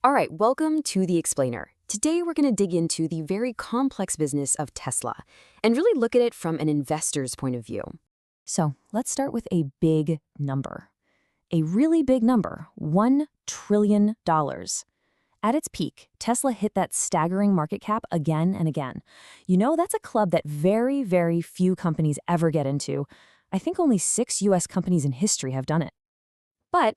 All right, welcome to The Explainer. Today we're going to dig into the very complex business of Tesla and really look at it from an investor's point of view. So let's start with a big number. A really big number, $1 trillion. At its peak, Tesla hit that staggering market cap again and again. You know, that's a club that very, very few companies ever get into. I think only 6 US companies in history have done it. But,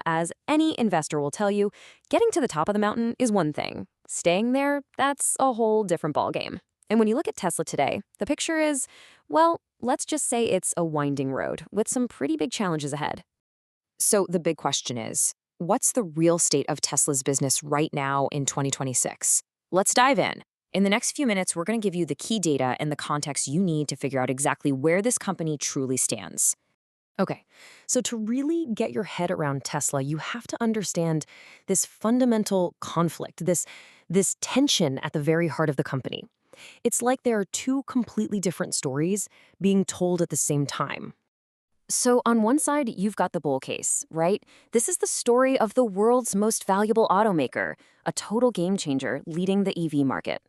as any investor will tell you, getting to the top of the mountain is one thing. Staying there, that's a whole different ballgame. And when you look at Tesla today, the picture is, well, let's just say it's a winding road with some pretty big challenges ahead. So the big question is, what's the real state of Tesla's business right now in 2026? Let's dive in. In the next few minutes, we're going to give you the key data and the context you need to figure out exactly where this company truly stands. Okay, so to really get your head around Tesla, you have to understand this fundamental conflict, this tension at the very heart of the company. It's like there are two completely different stories being told at the same time. So on one side, you've got the bull case, right? This is the story of the world's most valuable automaker, a total game changer leading the EV market.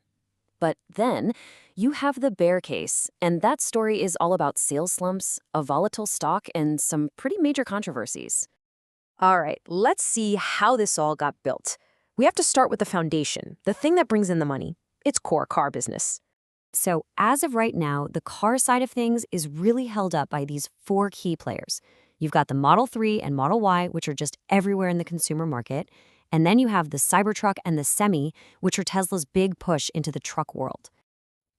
But then you have the bear case, and that story is all about sales slumps, a volatile stock, and some pretty major controversies. All right, let's see how this all got built. We have to start with the foundation, the thing that brings in the money. It's core car business. So as of right now, the car side of things is really held up by these 4 key players. You've got the Model 3 and Model Y, which are just everywhere in the consumer market. And then you have the Cybertruck and the Semi, which are Tesla's big push into the truck world.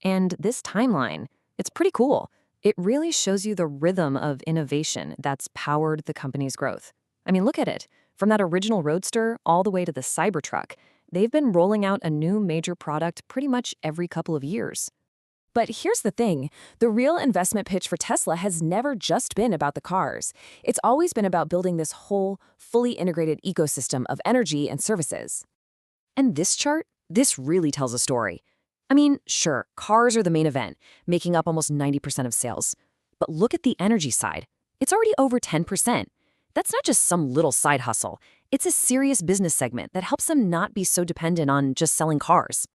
And this timeline, it's pretty cool. It really shows you the rhythm of innovation that's powered the company's growth. I mean, look at it. From that original Roadster all the way to the Cybertruck, they've been rolling out a new major product pretty much every couple of years. But here's the thing, the real investment pitch for Tesla has never just been about the cars. It's always been about building this whole, fully integrated ecosystem of energy and services. And this chart, this really tells a story. I mean, sure, cars are the main event, making up almost 90% of sales. But look at the energy side. It's already over 10%. That's not just some little side hustle. It's a serious business segment that helps them not be so dependent on just selling cars.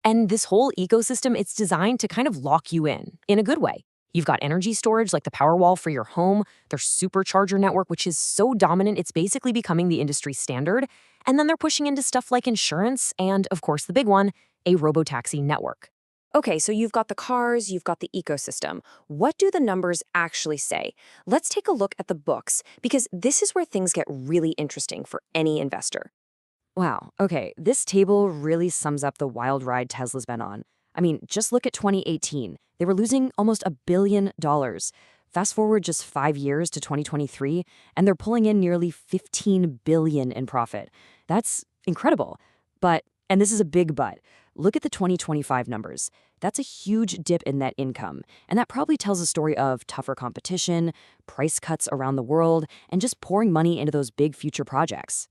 And this whole ecosystem, it's designed to kind of lock you in a good way. You've got energy storage like the Powerwall for your home, their supercharger network, which is so dominant, it's basically becoming the industry standard. And then they're pushing into stuff like insurance and, of course, the big one, a robotaxi network. Okay, so you've got the cars, you've got the ecosystem. What do the numbers actually say? Let's take a look at the books, because this is where things get really interesting for any investor. Wow, okay, this table really sums up the wild ride Tesla's been on. I mean, just look at 2018. They were losing almost $1 billion. Fast forward just 5 years to 2023, and they're pulling in nearly $15 billion in profit. That's incredible. But, and this is a big but, look at the 2025 numbers. That's a huge dip in net income, and that probably tells a story of tougher competition, price cuts around the world, and just pouring money into those big future projects.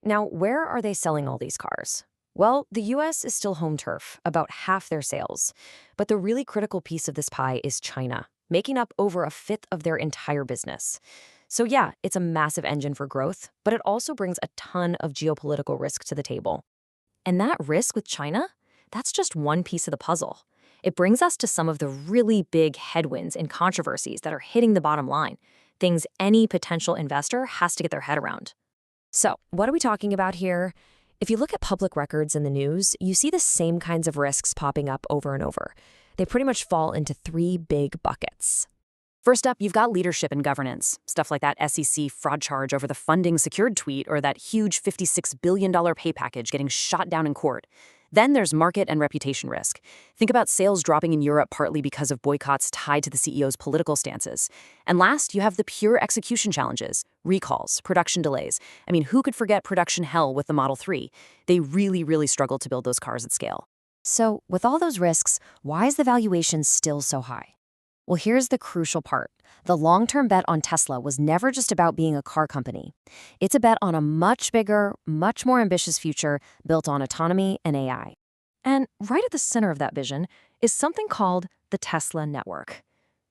Now, where are they selling all these cars? Well, the US is still home turf, about half their sales. But the really critical piece of this pie is China, making up over 1/5 of their entire business. So yeah, it's a massive engine for growth, but it also brings a ton of geopolitical risk to the table. And that risk with China, that's just one piece of the puzzle. It brings us to some of the really big headwinds and controversies that are hitting the bottom line, things any potential investor has to get their head around. So, what are we talking about here? If you look at public records in the news, you see the same kinds of risks popping up over and over. They pretty much fall into 3 big buckets. First up, you've got leadership and governance, stuff like that SEC fraud charge over the funding secured tweet or that huge $56 billion pay package getting shot down in court. Then there's market and reputation risk. Think about sales dropping in Europe partly because of boycotts tied to the CEO's political stances. And last, you have the pure execution challenges, recalls, production delays. I mean, who could forget production hell with the Model 3? They really struggled to build those cars at scale. So, with all those risks, why is the valuation still so high? Well, here's the crucial part. The long-term bet on Tesla was never just about being a car company. It's a bet on a much bigger, much more ambitious future built on autonomy and AI. And right at the center of that vision is something called the Tesla network.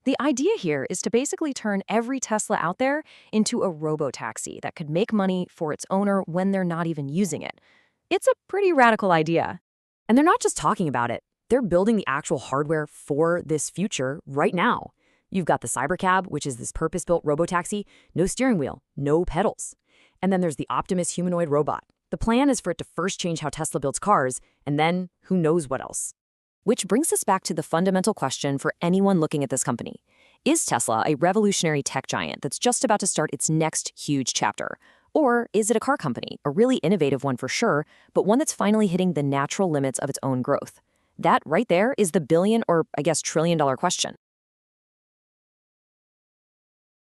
The idea here is to basically turn every Tesla out there into a robotaxi that could make money for its owner when they're not even using it. It's a pretty radical idea. And they're not just talking about it. They're building the actual hardware for this future right now. You've got the Cybercab, which is this purpose-built robotaxi, no steering wheel, no pedals. And then there's the Optimus humanoid robot. The plan is for it to first change how Tesla builds cars, and then who knows what else. Which brings us back to the fundamental question for anyone looking at this company. Is Tesla a revolutionary tech giant that's just about to start its next huge chapter? Or is it a car company, a really innovative one for sure, but one that's finally hitting the natural limits of its own growth? That right there is the billion or, I guess, trillion-dollar question.